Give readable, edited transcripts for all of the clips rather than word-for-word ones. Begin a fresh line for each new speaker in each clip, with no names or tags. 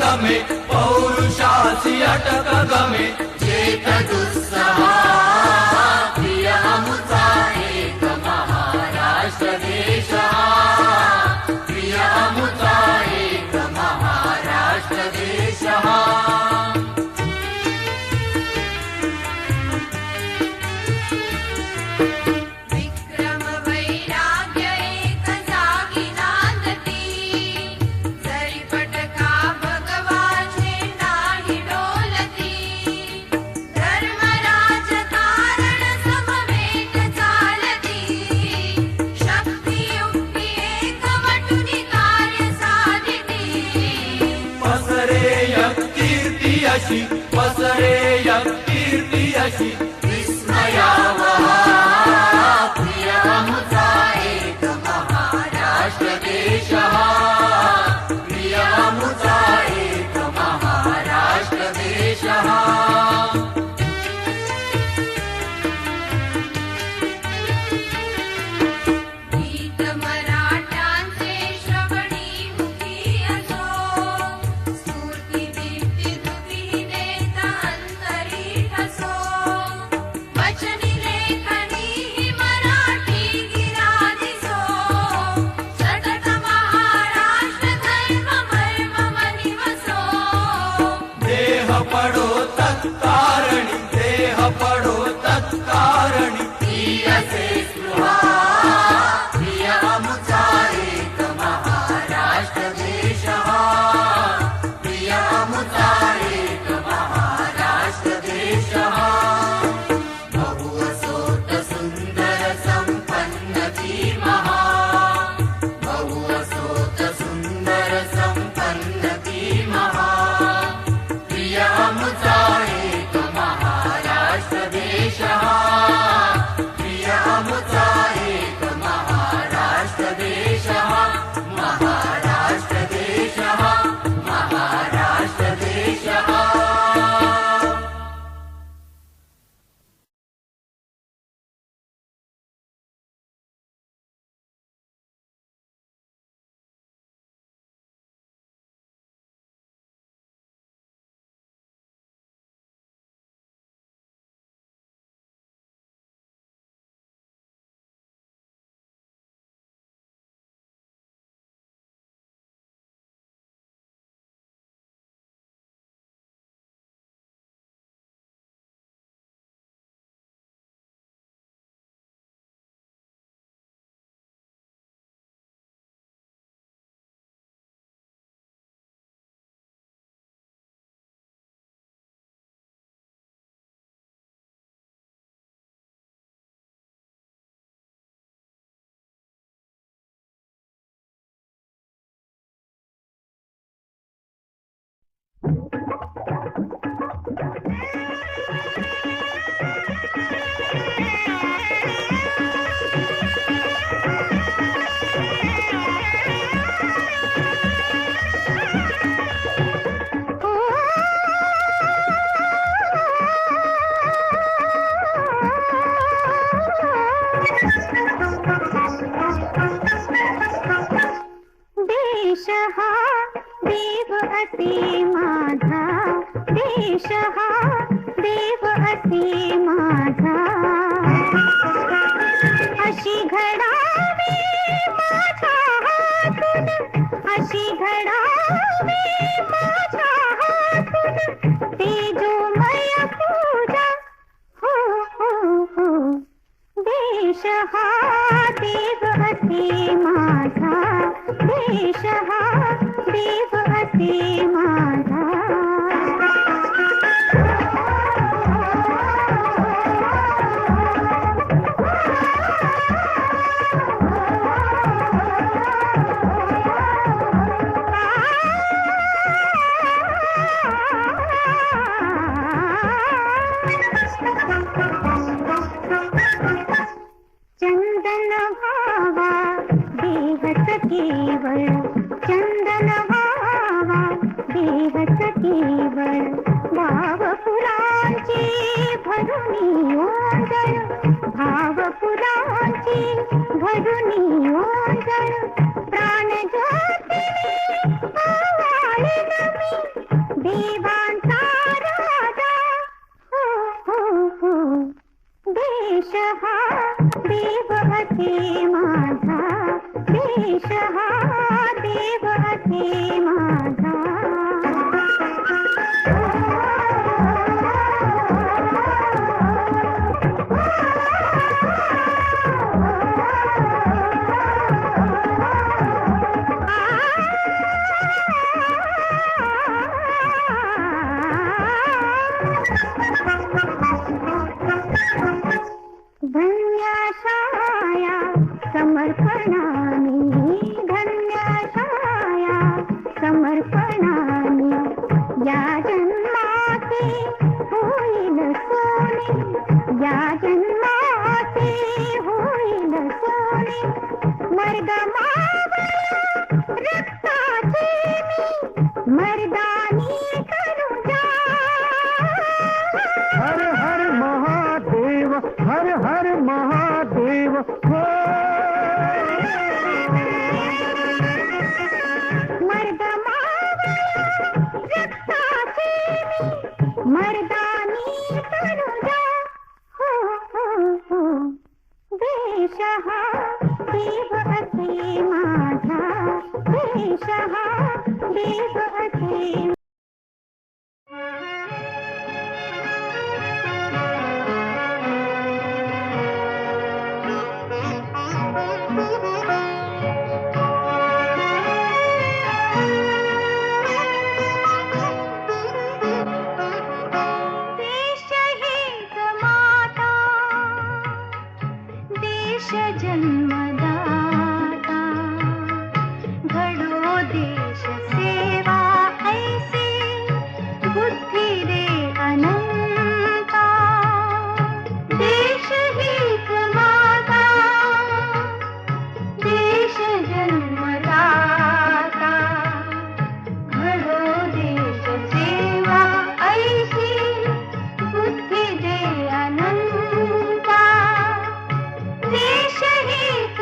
गमे पौरुषासी अटक गमे चेत दुस्सहा प्रिय अमुचा एक महाराष्ट्र देश प्रिय अमुचा एक महाराष्ट्र देश
विक्रम वैराग्य एक जागी नांदती, जरी पटका भगवा झेंडाही डोलती. धर्मराज तारण समवेत चालती, शक्ती युक्ती एकवटुनी कार्य साधिती.
पसरे कीर्ती अशी, पसरे कीर्ती अशी, विस्मयावहा प्रिय आमचा एक महाराष्ट्र देश हा. प्रिय आमचा एक महाराष्ट्र देश हा.
गीत मराठ्यांचे श्रवणी मुखी असो, स्फूर्ती दीप्ती तुझी नेता अंतरी ठसो. वचनी लेखनी ही मराठी गिरा दिसो, सतत महाराष्ट्र धर्म मर्म मनी वसो.
देह पडो तत्कारणी, देह पडो तत्कारणी, ती असे स्पृहा. प्रिय आमचा एक महाराष्ट्र देश हा. प्रिय आमचा एक महाराष्ट्र देश हा. बहु असोत सुंदर संपन्न ती महा. बहु असोत सुंदर संपन्न ती महा. प्रिय आमचा एक महाराष्ट्र देश हा. प्रिय आमचा एक महाराष्ट्र देश हा. महाराष्ट्र देश हा. महाराष्ट्र देश हा.
देश हा देव असे माझा, देश हा देव असे माझा. अशी घडावी माझ्या हातून, अशी घडावी माझ्या हातून, तेजोमय पूजा. हो हो हो. देश हा देव असे माझा, देश हा देव असे माझा. चंदन व्हावा देहच केवळ, चंदन व्हावा देहच केवळ. भाव फुलांची भरुनी ओंजळ, भाव फुलांची भरुनी ओंजळ. प्राण ज्योतिनी आवाळीन मी, देवांचा राजा. हो हो हो. देश हा देव असे माझा, देश हा देव असे माझा. धन्याशाया समर्पणाने, धन्याशाया समर्पणाने, या जन्माचे होईल सोने, या जन्माचे होईल सोने, मर्द मावळ्या रक्ताचे मी मर्दानी करू जा.
हर हर महादेव, हर हर महादेव. हो
मर्द मावळ्या रक्ताचे मी मर्दानी करू जा. हो हो हो देश हा देव असे माझा, देश हा देव असे. देश हीच माता, देश जन्मदाता, घडो देश सेवा ऐसी बुद्धी दे अनंता. देश हीच माता, देश जन्मदाता, घडो देश सेवा ऐसी बुद्धी दे अनंता. देश हीच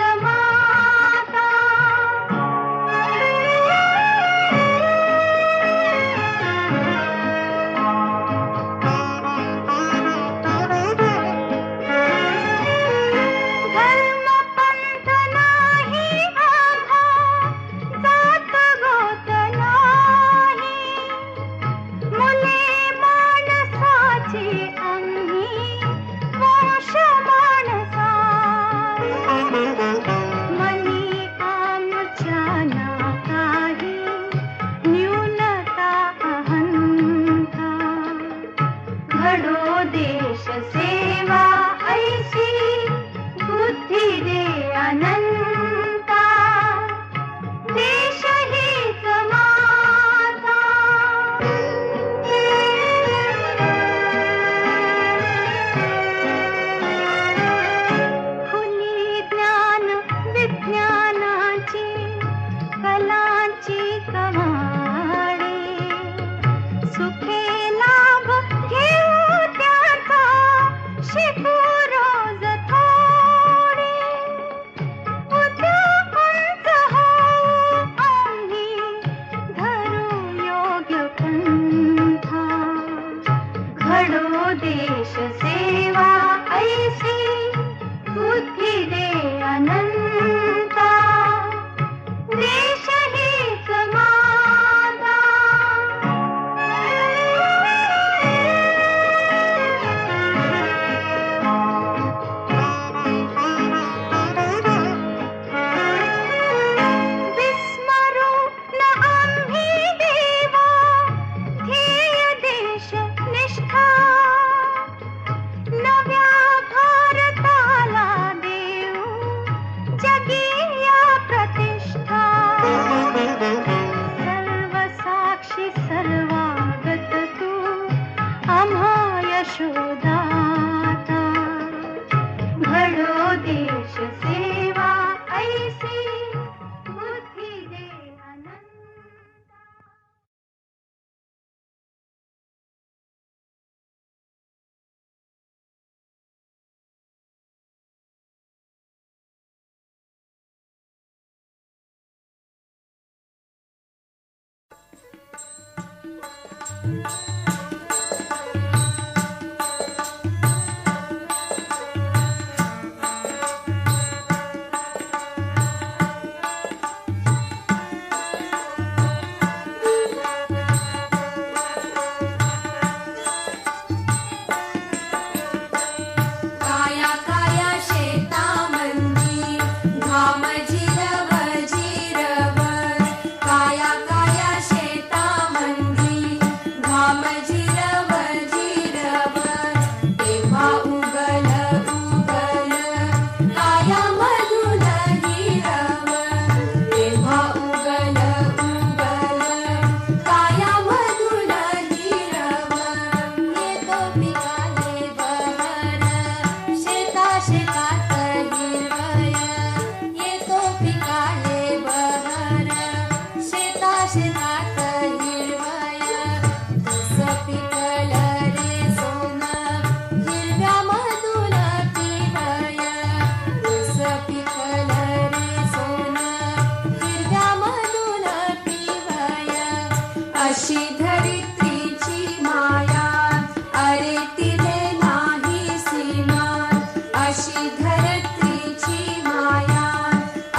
अशी धरत्रीची माया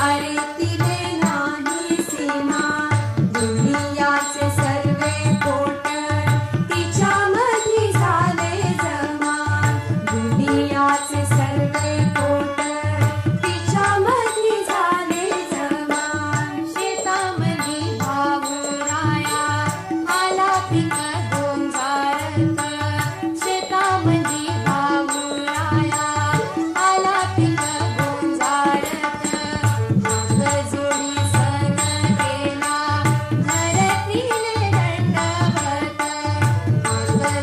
अरे तिले नाही सीमा दुनियाचे सर्वे पोट तिच्यामध्ये झाले जमा दुनियाचे सर्वे पोट तिच्यामध्ये झाले जमा शेतामध्ये भावराया आला पिक गोंजारत शेतामध्ये भावराया आला पिक गोंजारत जोडी सन केला धरतीले दंडवत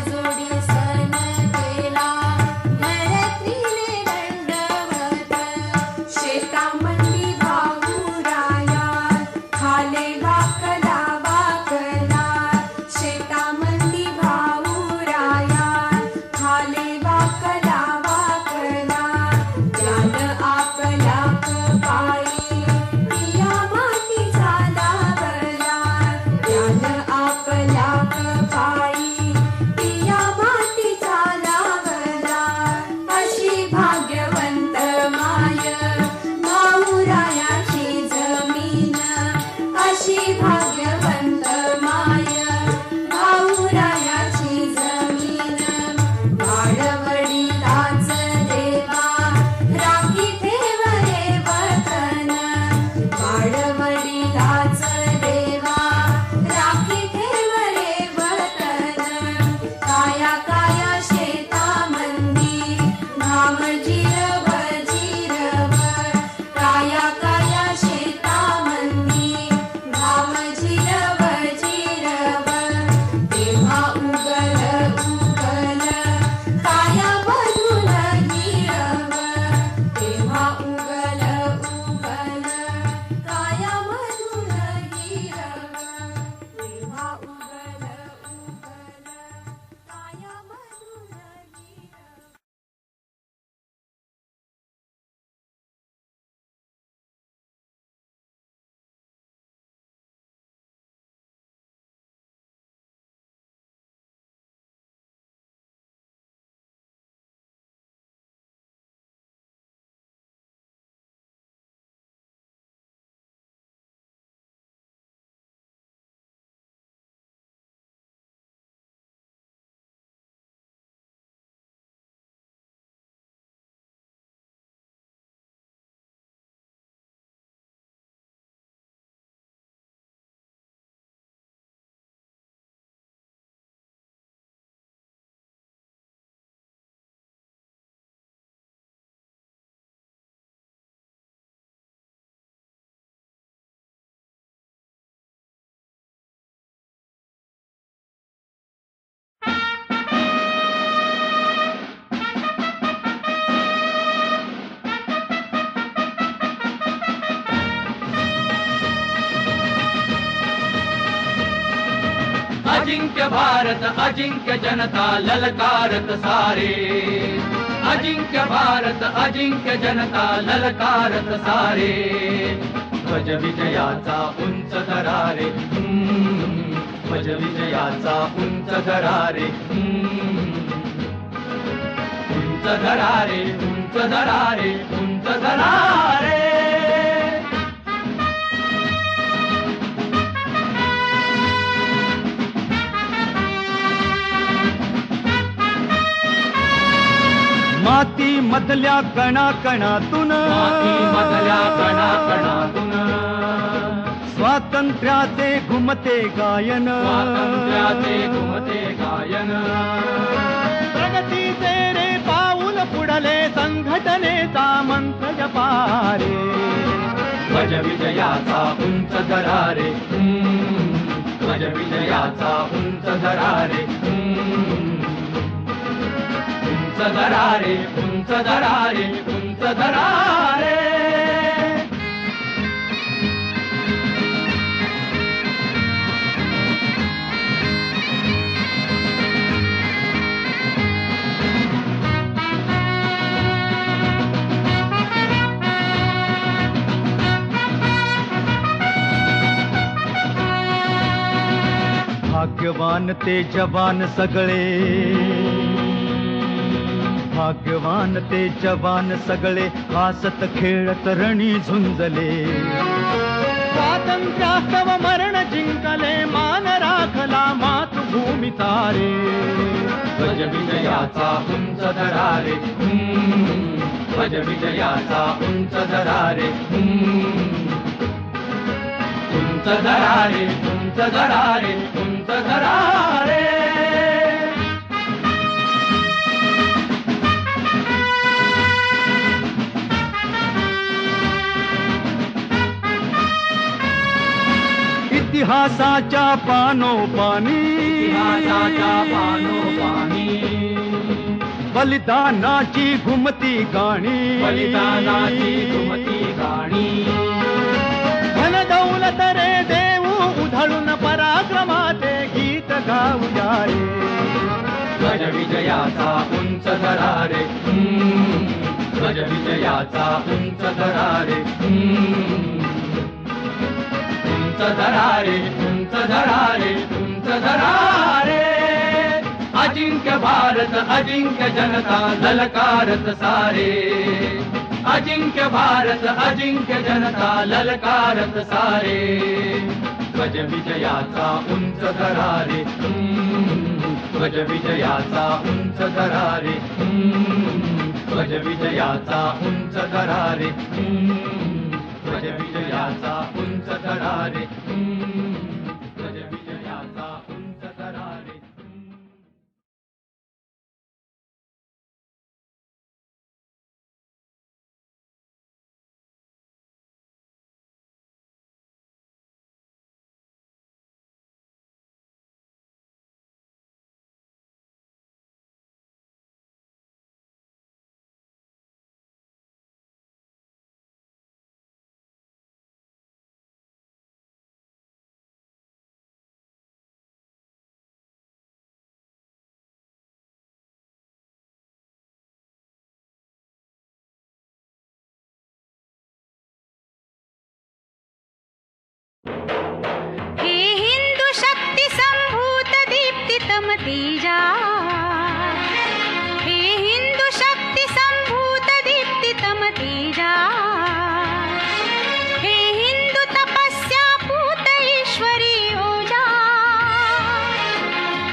जोडी सन केला धरतीले दंडवत शेतामंदी भाऊराया खाले वाकला वाकला शेतामंदी भाऊराया खाले वाकला वाकला त्यान आपल्या कपाळी पिया माती झाला गला त्यान आपल्या कपाळी पिया माती झाला गला अशी भाग्यवंत माय भाऊरायाची जमीन अशी भाग्यवंत माय भाऊरायाची जमीन वाडवडीलाच देवा राखी ठेव रे वतन वाडवडीलाच देवा राखी ठेव रे वतन काया काया शेतामंदी घाम जिरव जिरव काया काया शेतामंदी घाम जिरव जिरव तेव्हा उगल उगल काया मधुर हिरव तेव्हा उगल उगल काया मधुर हिरव तेव्हा उगल उगल काया मधुर हिरव
अजिंक्य भारत अजिंक्य जनता ललकारत सारे अजिंक्य भारत अजिंक्य जनता ललकारत सारे ध्वज विजयाचा उंच दरारे ध्वज विजयाचा उंच दरारे उंच दरारे उंच दरारे उंच दरारे
माती मधल्या कणाकणातून
मधल्या कणाकणातून
स्वातंत्र्याचे घुमते गायन
स्वातंत्र्याचे घुमते गायन
प्रगतीचे रे पाऊल पुढले संघटनेचा मंत्र जपारे
ध्वज विजयाचा उंच दरारे ध्वज विजयाचा उंच दरारे उंच दरारे उंच दरारे उंच दरारे
भाग्यवान ते जवान सगळे भाग्यवान ते जवान सगळे हासत खेळत रणी झुंजले. स्वातंत्र्यास्तव मरण जिंकले मान राखला मातृभूमी तारे.
ध्वज विजयाचा उंच दरारे ध्वज विजयाचा उंच दरारे उंच दरारे उंच दरारे उंच दरारे.
इतिहासाच्या पानोपानी
इतिहासाच्या पानोपानी
बलिदानाची घुमती गाणी.
बलिदानाची घुमती गाणी.
धन दौलत रे देऊ उधळून पराक्रमाचे गीत गाऊया रे.
ध्वज विजयाचा उंच दरारे ध्वज विजयाचा उंच दरारे उंच दरारे उंच दरारे उंच दरारे. अजिंक्य भारत अजिंक्य जनता ललकारत सारे. अजिंक्य भारत अजिंक्य जनता ललकारत सारे. ध्वज विजयाचा उंच दरारे ध्वज विजयाचा उंच दरारे ध्वज विजयाचा उंच दरारे ध्वज विजयाचा उंच दरारे ध्वज विजयाचा उंच दरारे.
हे हिंदू शक्ती संभूत दीप्तितम तेजा. हे हिंदू शक्ती संभूत दीप्तितम तेजा. हे हिंदू तपस्या पूत ईश्वरी ओजा.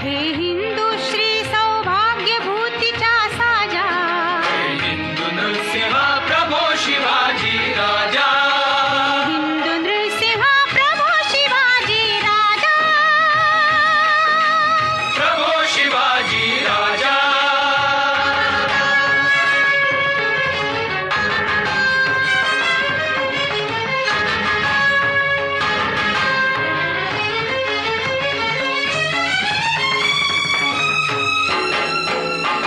हे हिंदू श्री सौभाग्य भूतीच्या साजा.
हे हिंदू नृसिंह प्रभो शिवाजी राजा.
हिंदू नृसिंह प्रभो शिवाजी राजा.
प्रभो शिवाजी राजा.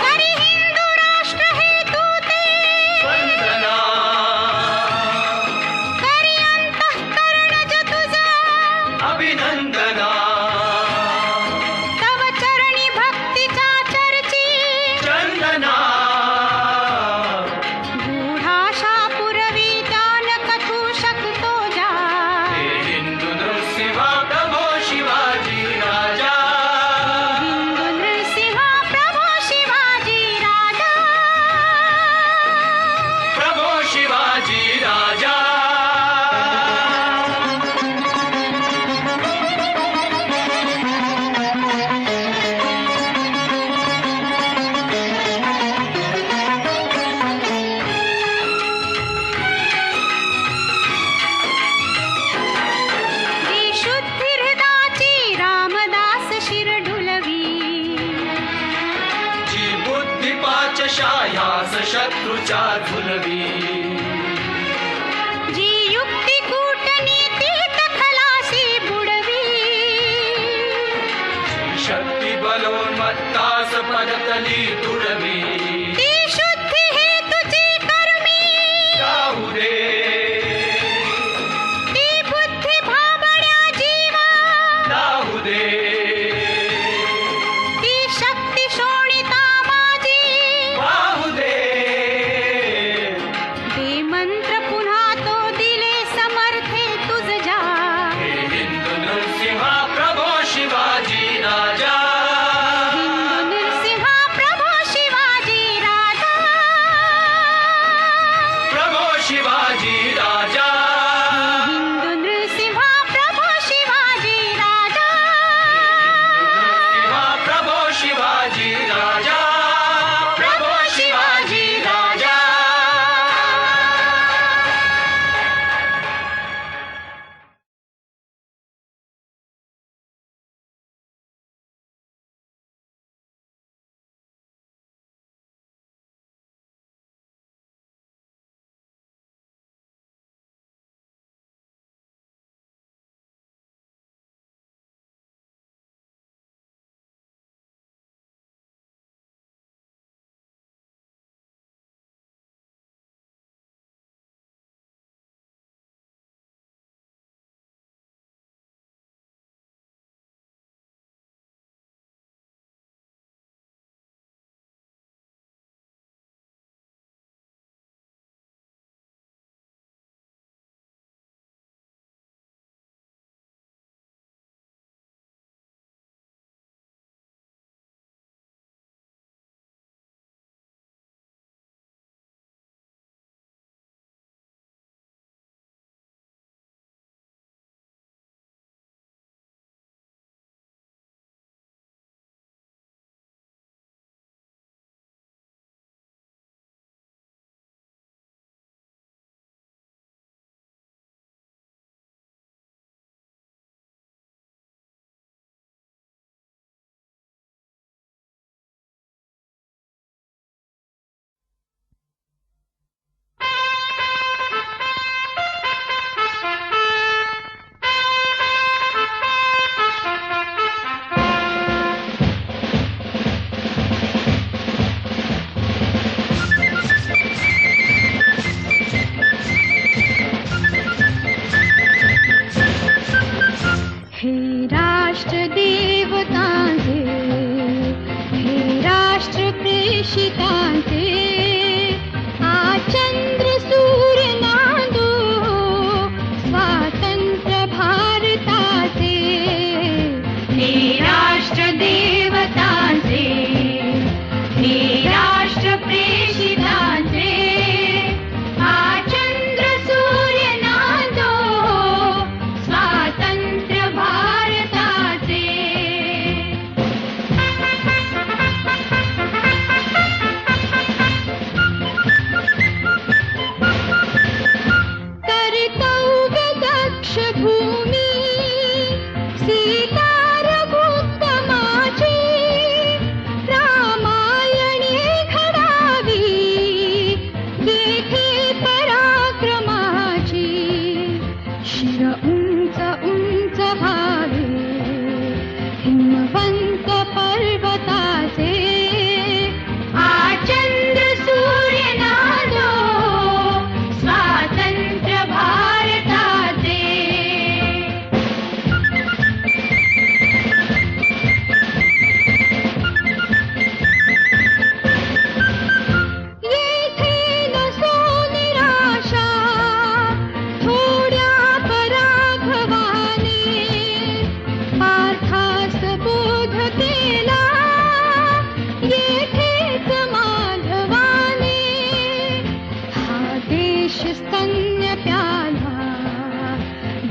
करी हिंदू राष्ट्र हेतू ते.
वंदना
करी अंतःकरणज तुझा.
अभिनंदना.
तव चरणी भक्तीच्या चर्ची.
चंदना
गूढाशा पुरवी त्यान कथू शकतो जा.
हे हिंदू नृसिंह प्रभो शिवाजी राजा.
हिंदू नृसिंह प्रभो शिवाजी राजा.
प्रभो शिवाजी राजा.
जी शुद्धी हृदाची रामदास शिर ढुलवी.
जी बुद्धी पाचशायास शत्रूच्या झुलवी.
जी युक्ती कूटनीतीत खलासी बुडवी.
जी शक्ती बलोन्मत्तास पदतली तुडवी.
ती शुद्धी हेतुची कर्मी.
जाऊ दे.
ती बुद्धी भाबड्या जीवा.
जाऊ दे.
ती शक्ती शोणिता माझी.
वाहू दे.
ते मंत्र पुन्हा तो दिले समर्थे तुझ जा.
हे हिंदू नृसिंह प्रभो शिवाजी राजा.
हिंदू नृसिंह प्रभो शिवाजी
शिवाजी राजा
हिंदू नृसिंहा प्रभो शिवाजी राजा
नृसिंहा प्रभो शिवाजी राजा प्रभो शिवाजी राजा
हे राष्ट्र देवतांचे हे राष्ट्र प्रेषितांचे चंद्र सूर्य नांदो स्वातंत्र्य भारताचे हे राष्ट्र देवतांचे हे राष्ट्र प्रेषितांचे चंद्र सूर्य नांदो स्वातंत्र्य भारताचे कर्तव्य दक्ष भूमी सीतार उत्तमाची रामायणे घडावी येथे पराक्रमाची शिर उंच उंच व्हावे हिमवंत पर्वताचे चंद्र सूर्य नांदो स्वातंत्र्य भारताचे येथे नसो निराशा थोड्या पराभवाने पार्थास बोध केला येथेच माधवाने हा देश स्तन्य प्याला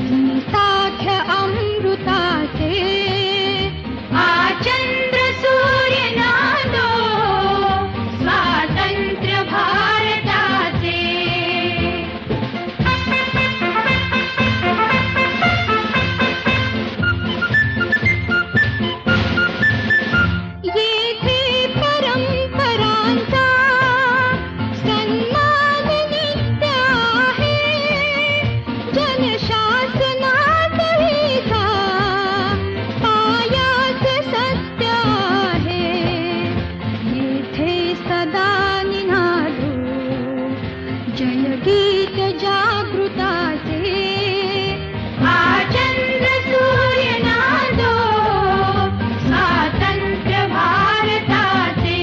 गीताख्य अमृताचे चंद्र सूर्य नांदो स्वातंत्र्य भारताचे येथे परंपरांचा सन्मान नित्य आहे जनशासनात विधा पायाच सत्य आहे येथे सदा निनादो जय गीत जागृताचे चंद्र सूर्य नांदो स्वातंत्र्य भारताचे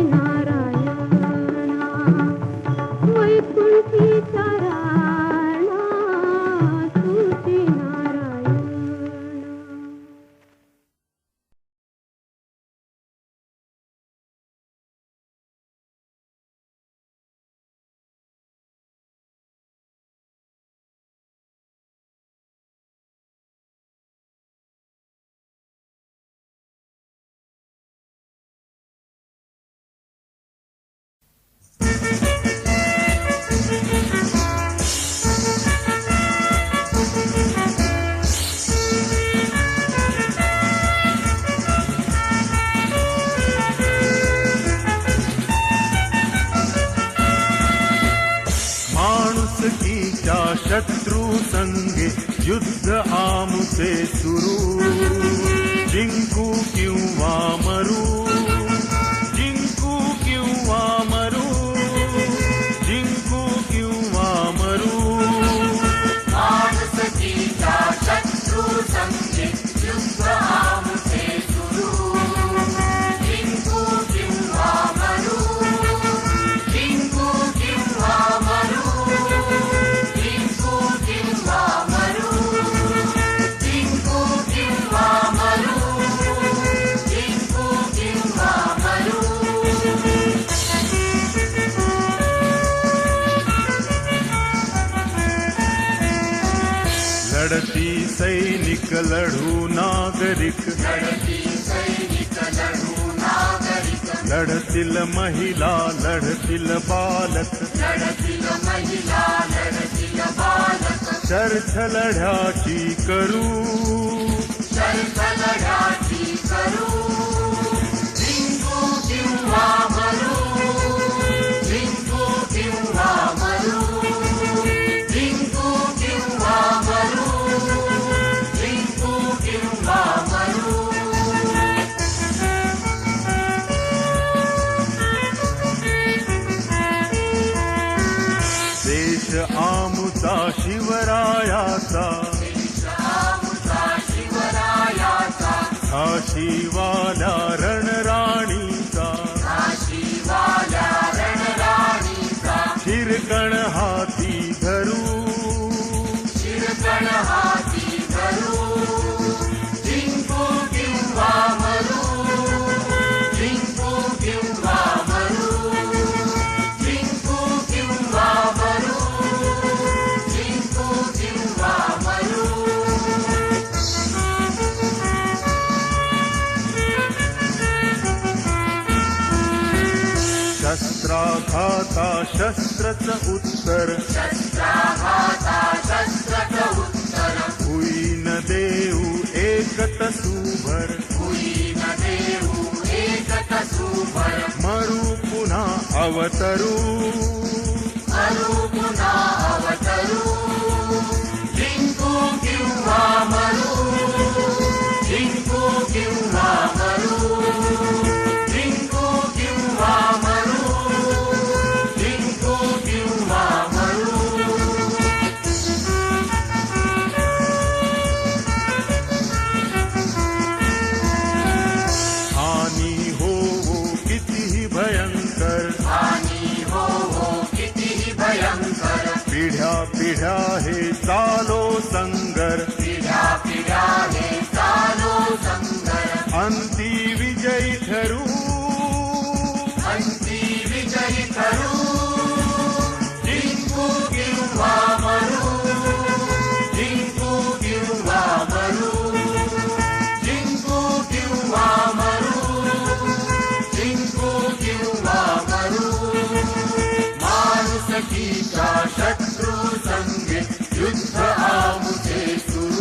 नारायणा वैकुंठीचा राणा तुझी नारायणा.
माणुसकीच्या शत्रू संगे युद्ध आमुचे सुरू. जिंकू किंवा मरू, जिंकू किंवा मरू, जिंकू किंवा मरू.
माणुसकीच्या शत्रू संगे युद्ध आमचे सुरू. जिंकू किंवा मरू, जिंकू किंवा मरू, जिंकू किंवा मरू, जिंकू किंवा मरू, जिंकू किंवा मरू.
लढती सैनिक लढू नागरिक,
लढती सैनिक लढू नागरिक.
लढतील महिला लढतील बालक.
लढतील महिला लढतील बालक.
शर्थ लढ्याची करू,
शर्थ लढ्याची करू. जिंकू किंवा मरू, जिंकू किंवा मरू, जिंकू किंवा मरू, जिंकू किंवा मरू.
देश आमुचा शिवरायाचा.
आमचा शिवरायाचा.
झाशीवाल्या रणराणीचा.
काशीवाल्या रणराणीचा.
शिरकण हाती धरू,
शिरकण हाती धरू. जिंकू किंवा मरू, जिंकू किंवा मरू, जिंकू किंवा मरू, जिंकू किंवा मरू.
शस्त्राघाता शस्त्रच उत्तर.
शस्त्राघाता शस्त्रच उत्तर.
होईन देऊ एकत सुभर.
होईन देऊ एकत सुभर.
मरू पुन्हा अवतरू,
मरू पुन्हा अवतरू. जिंकू किंवा मरू, जिंकू किंवा मरू, जिंकू किंवा मरू, जिंकू किंवा मरू.
हानी हो कितीही भयंकर.
आणि हो कितीही भयंकर.
पिढ्या पिढ्या हे चालो संगर.
पिढ्या पिढ्या हे चालो संगर.
अंती विजयी ठरू,
अंती विजयी ठरू. जिंकू किंवा मरू, जिंकू किंवा मरू, जिंकू किंवा मरू, जिंकू किंवा मरू. माणुसकीच्या शत्रू संगे युद्ध आमुचे सुरू.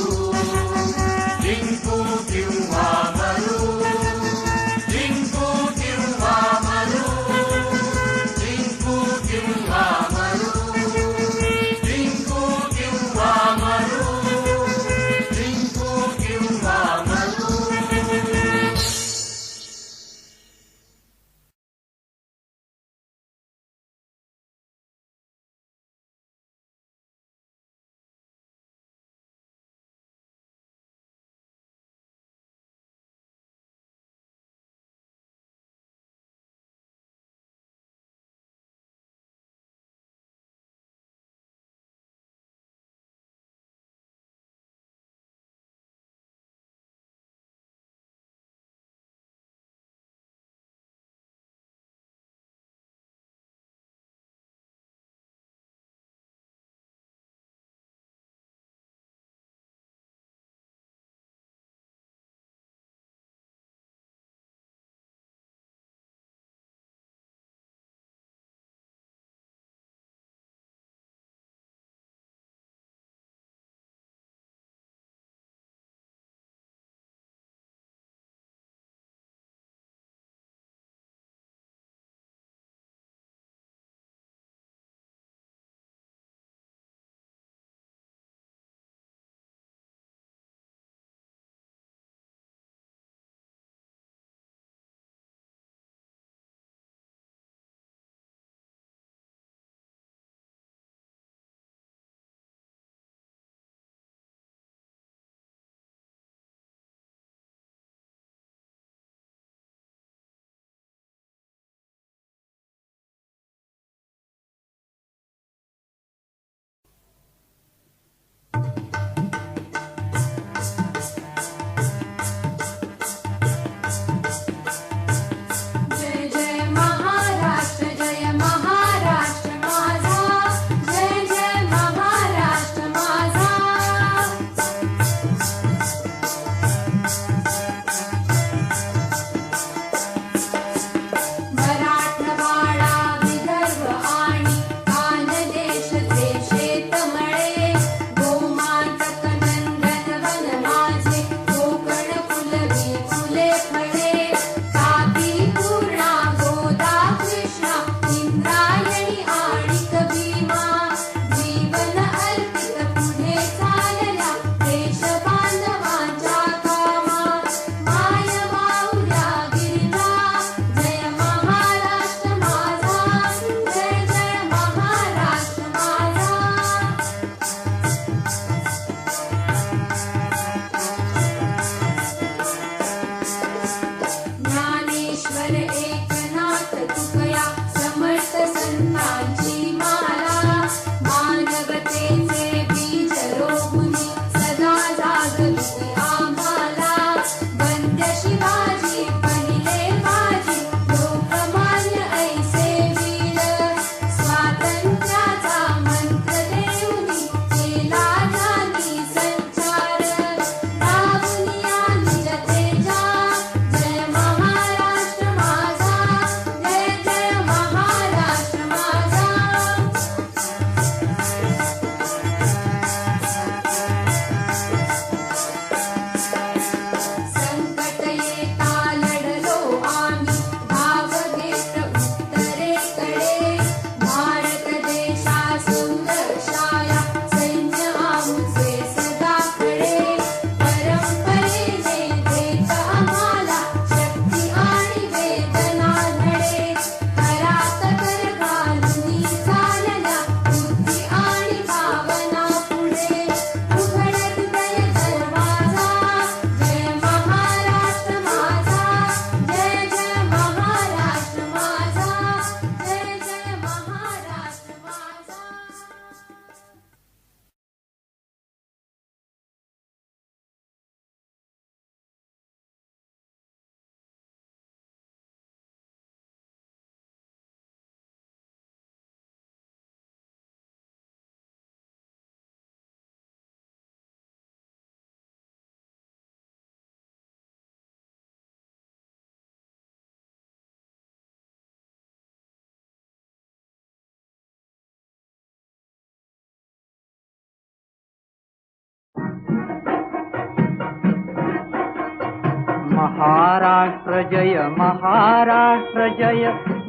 महाराष्ट्र जय महाराष्ट्र जय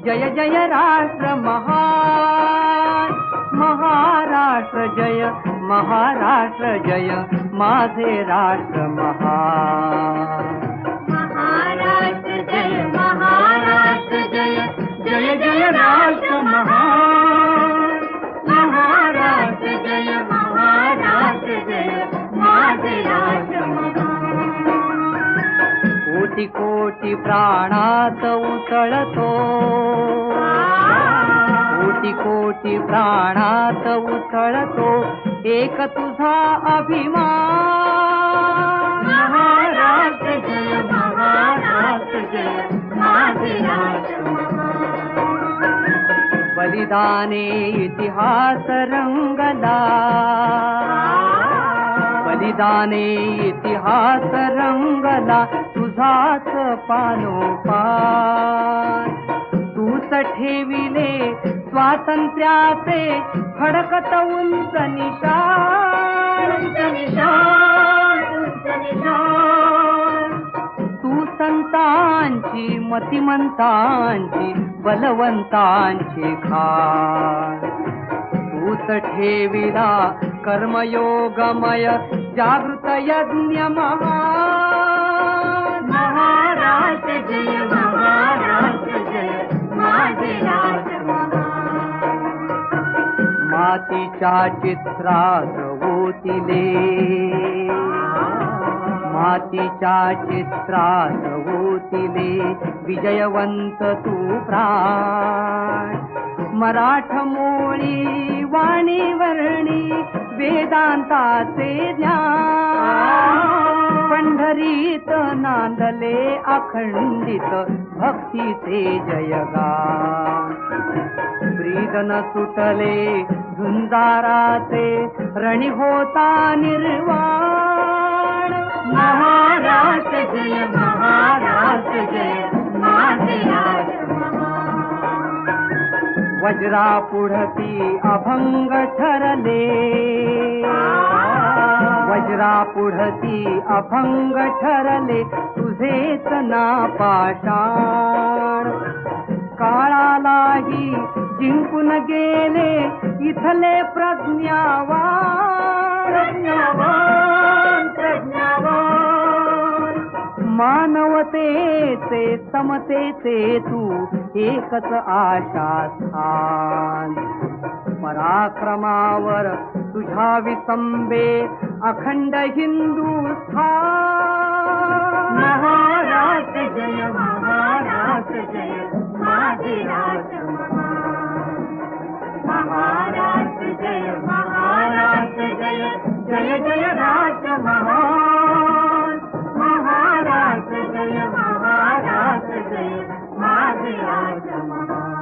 जय जय राष्ट्र महान. महाराष्ट्र जय महाराष्ट्र जय माझे राष्ट्र महान.
महाराष्ट्र जय महाराष्ट्र जय जय जय राष्ट्र महान. महाराष्ट्र जय महाराष्ट्र जय माझे राष्ट्र महान.
कोटी कोटी प्राणात उसळतो, कोटी कोटी प्राणात उसळतो एक तुझा अभिमान.
महाराष्ट्र जय महाराष्ट्र जय माझे राष्ट्र महान.
बलिदाने इतिहास रंगला, बलिदाने इतिहास रंगला तुझाच पानोपान. तूच ठेविले स्वातंत्र्याचे फडकत उंच निशाण, उंच निशाण, उंच निशाण. तू संतांची मतिमंतांची बलवंतांची खाण. तूच ठेविला कर्मयोगमय जागृत यज्ञ महान.
महाराष्ट्र जय महाराष्ट्र जय माझे राष्ट्र महान.
मातीच्या चित्रात ओतिले, मातीच्या चित्रात ओतिले विजयवंत तू प्राण. मराठमोळी वाणी वर्णी वेदांताचे ज्ञान. पंढरीत नांदले अखंडित भक्तीचे जयगान. ब्रीदन सुटले झुंजाराचे रणी होता निर्वाण.
महाराष्ट्र जय महाराष्ट्र जय माझे राष्ट्र महान.
वज्रा पुढती अभंग ठरले, वज्रा पुढती अभंग ठरले तुझेच नापाषाण. काळालाही जिंकून गेले इथले प्रज्ञावान, प्रज्ञावान, प्रज्ञावान. मानवतेचे समतेचे तू एकच आशा स्थान. पराक्रमावर तुझ्या विसंबे अखंड हिंदुस्थान.
महाराष्ट्र जय महाराष्ट्र जय माझे राष्ट्र महान. महाराष्ट्र जय महाराष्ट्र जय जय जय राष्ट्र महान. महाराष्ट्र जय महाराष्ट्र जय माझे राष्ट्र महान.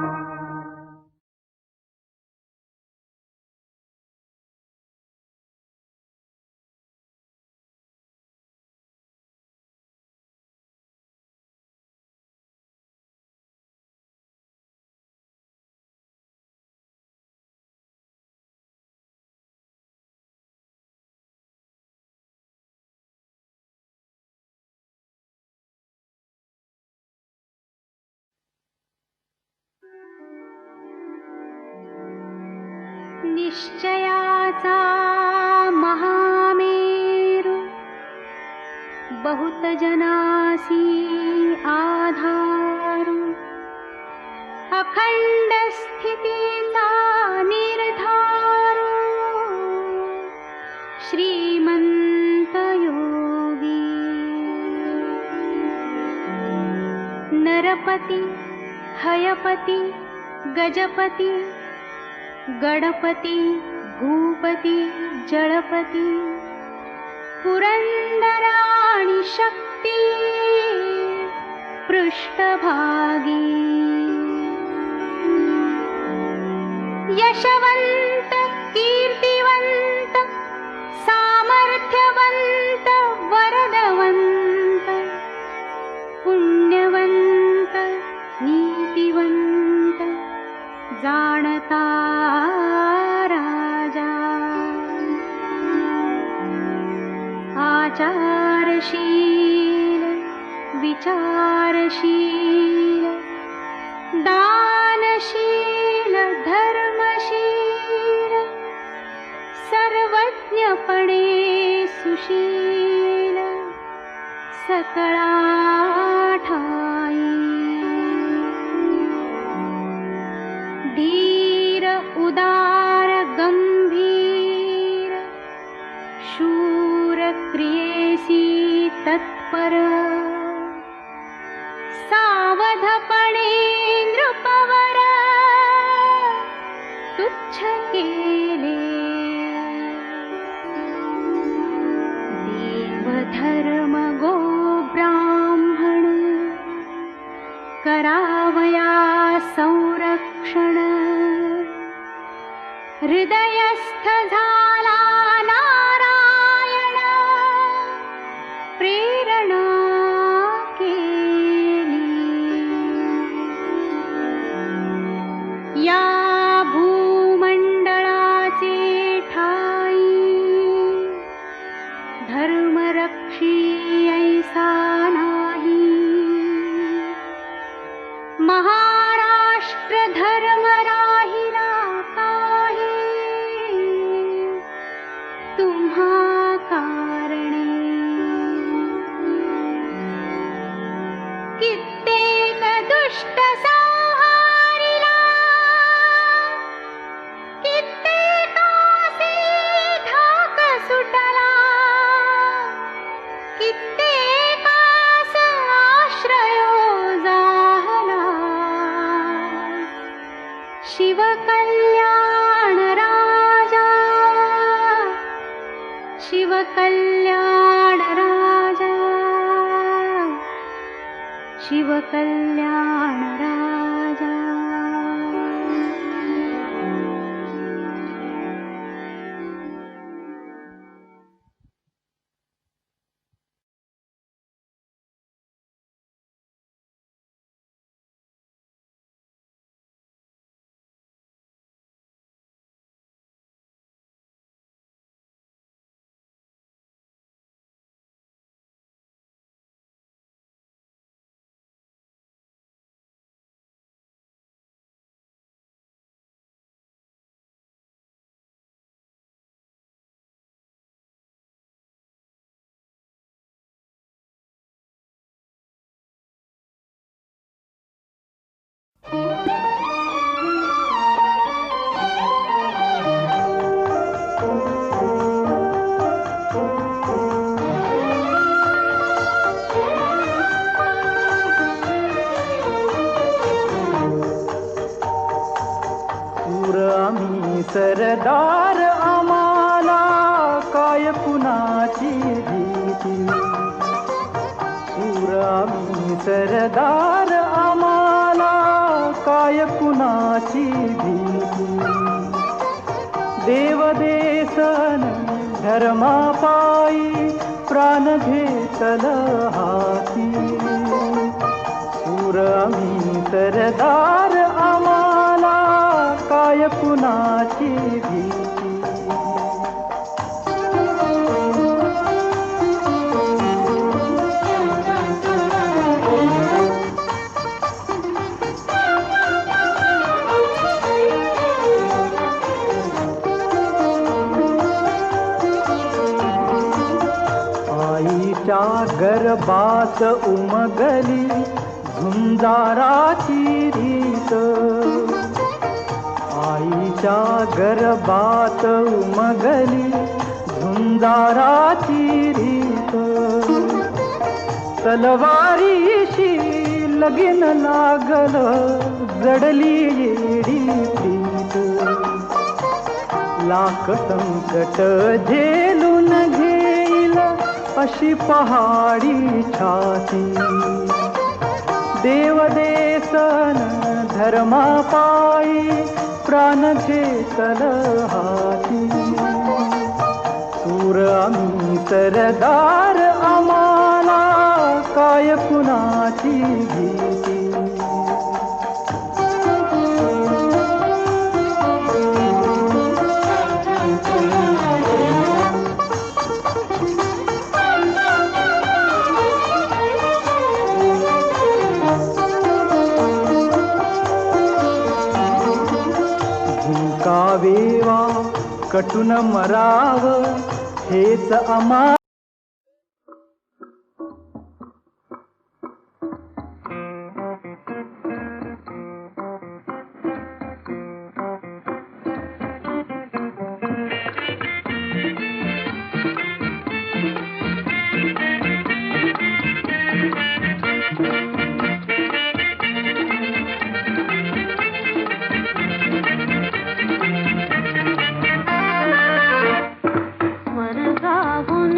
निश्चयाचा महामेरू बहुत जनासी आधारू. अखंड स्थितीचा निर्धारू श्रीमंत योगी. नरपती हयपती गजपती गणपती भूपती जळपती पुरंदराणी शक्ती पृष्ठभागी. यशवंत कीर्तिवंत सामर्थ्यवंत वरदवंत पुण्यवंत नीतिवंत जाणता राजा. आचारशील विचारशील दानशील धर्मशील सर्वज्ञपणे सुशील सकळा ठाई धीर उदार गंभीर शूर क्रियेसी तत्पर सावधपणे नृपवर तुच्छ केले देव धर्म गो ब्राह्मण करावया संरक्षण हृदयस्थ झाला नारायण प्रेरणा केली या भूमंडळाचे ठाई धर्मरक्षी ऐसा नाही महाराष्ट्र धर्म राहिला काही तुम्हा कारणे कित्येक दुष्ट संहारिला कित्येकासी धाक सुटला कित्येकास आश्रयो झाला शिवकल्याण राजा शिवकल्याण राजा शिवकल्याण राजा
सरदार आम्हाला काय कुणाची भीती सूर आम्ही सरदार आम्हाला काय कुणाची भीती देवदेशन धर्मापायी प्राण घेतल हाती सूर आम्ही सरदार आम्हाला काय कुणाची भीती आईच्या गर्भात उमगली झुंजाराची रीत आईच्या गर्भात उमगली झुंजाराची रीत तलवारीशी लगीन लागल जडली येडी प्रीत लाख संकट झेलून घेईल अशी पहाडी छाती देवदेशन धर्मापायी प्राण घेतल हाती सूर आम्ही सरदार आम्हाला काय कुणाची भीती मुकावेवा कटून मराव हेच आम्हा
स्वर्गाहून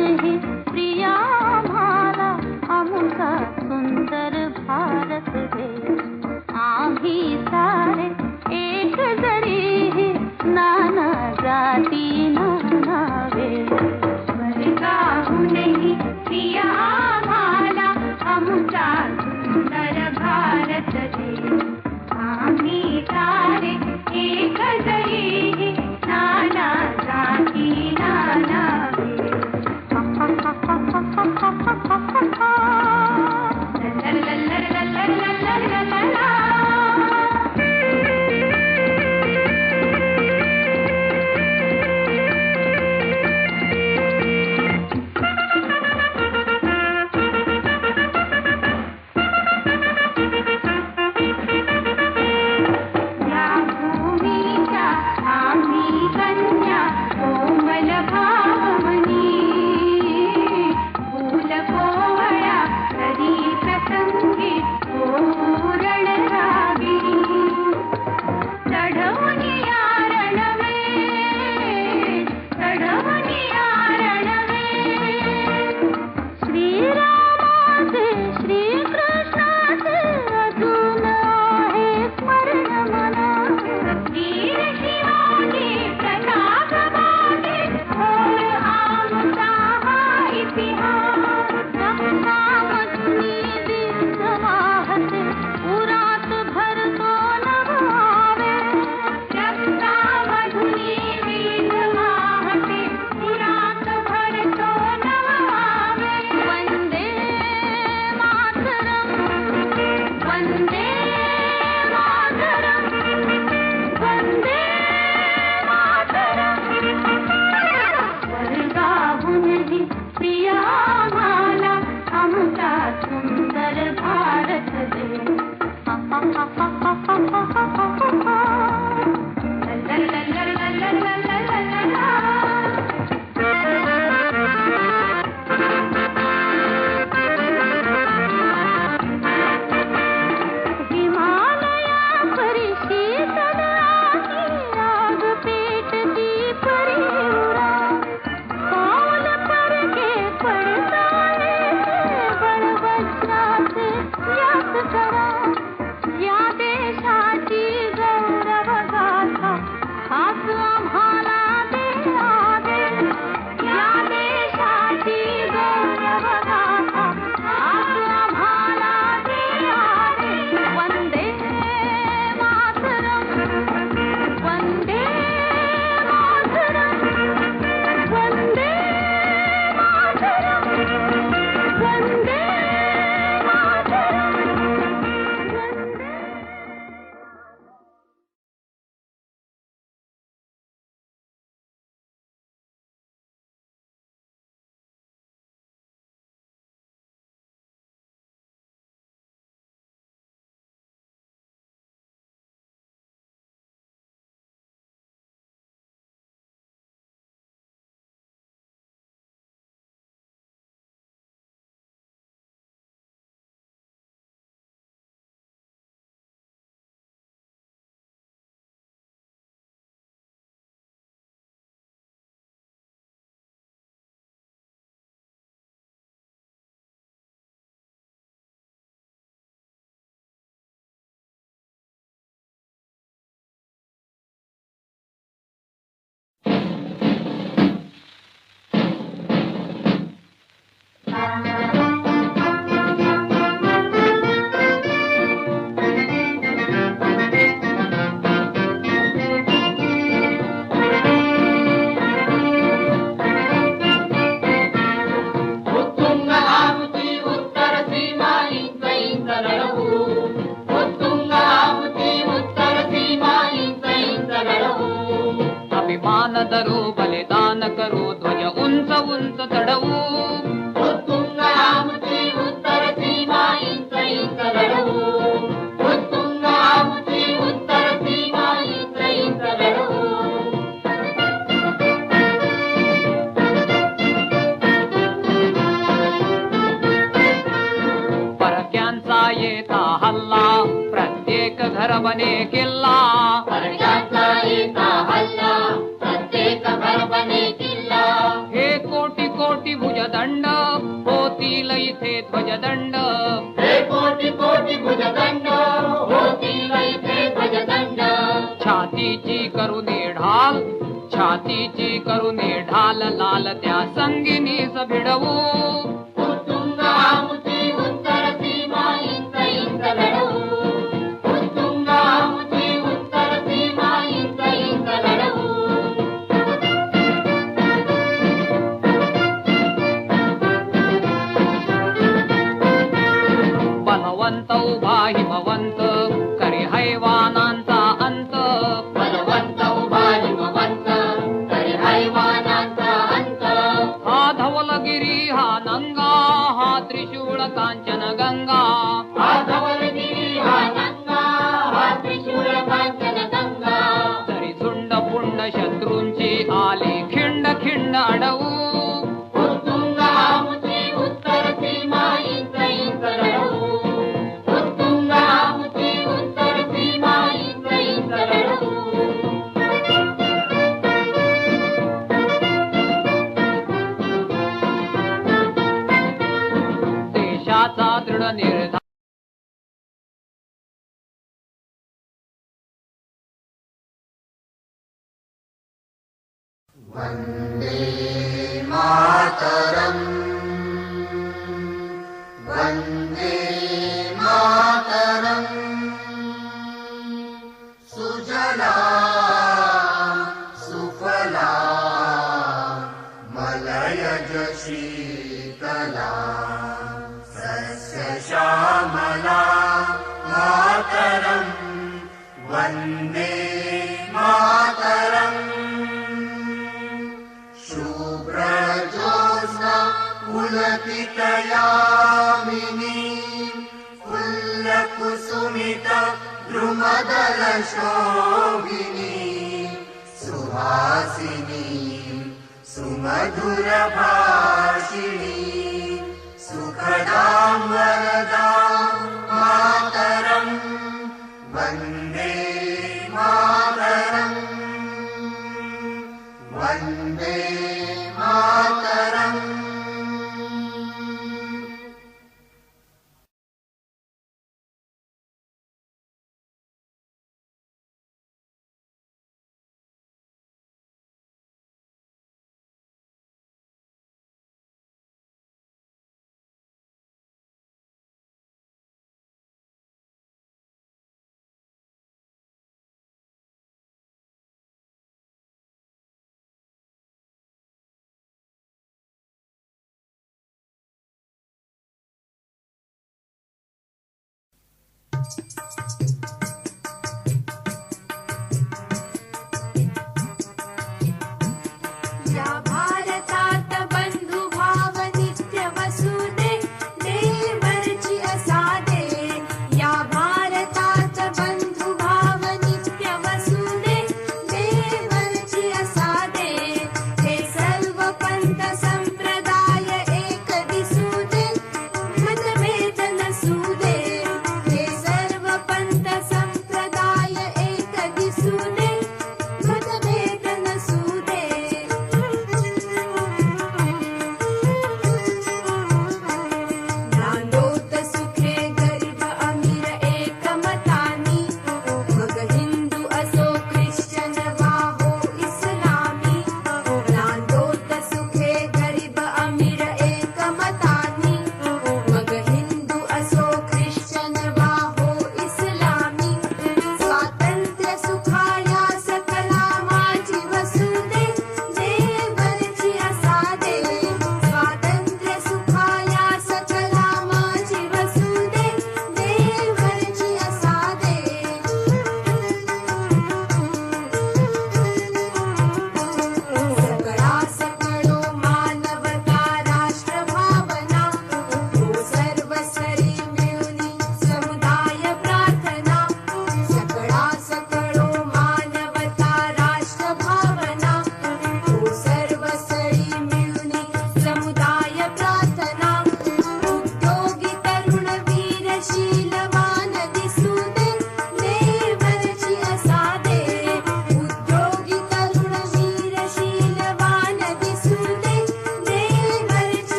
मान धरू बलिदान करू ध्वज उंच उंच चढवू
उत्तुंग आमची उत्तर सीमा इंच इंच लढवू उत्तुंग आमची उत्तर सीमा इंच इंच लढवू
परक्यांचा येता हल्ला प्रत्येक घर बने किल्ला
परक्यांचा येता हल्ला प्रत्येक घर बने किल्ला
हे कोटी कोटी भुजदंड होतील इथे ध्वजदंड
हे कोटी कोटी भुजदंड होतील इथे ध्वजदंड
छातीची करुणे ढाल छातीची करुणे ढाल लाल त्या संगिनीस भिडवू
उत्तुंग आमची उत्तर सीमा इंच इंच लढवू उत्तुंग आमची उत्तर सीमा इंच इंच लढवू
बलवंत उभा हिमवंत करी हैवानांचा अंत
बलवंत उभा हिमवंत तरी हैवानांचा अंत
हा धवलगिरी हा नंगा हा त्रिशूळ कांचन गंगा
हा धवलगिरी हा नंगा हा त्रिशूळ कांचन गंगा
तरी झुंड पुंड शत्रूंची आली खिंड खिंड अडवू
उत्तुंग आमची उत्तर सीमा इंच इंच लढवू उत्तुंग आमची उत्तर सीमा इंच इंच लढवू
देशाचा दृढ निर्धार
वन्दे मातरम् सुजला सुफला मलयज शीतला सस्यश्यामला मातरम् वन्दे मातरम् शुभ्रजोत्स्ना पुलकितयामिनी फुल्लकुसुमित द्रुमदलशोभिनी सुहासिनी सुमधुरभाषिणी सुखदां वरदां मातरम् वन्दे मातरम् वन्दे मातरम्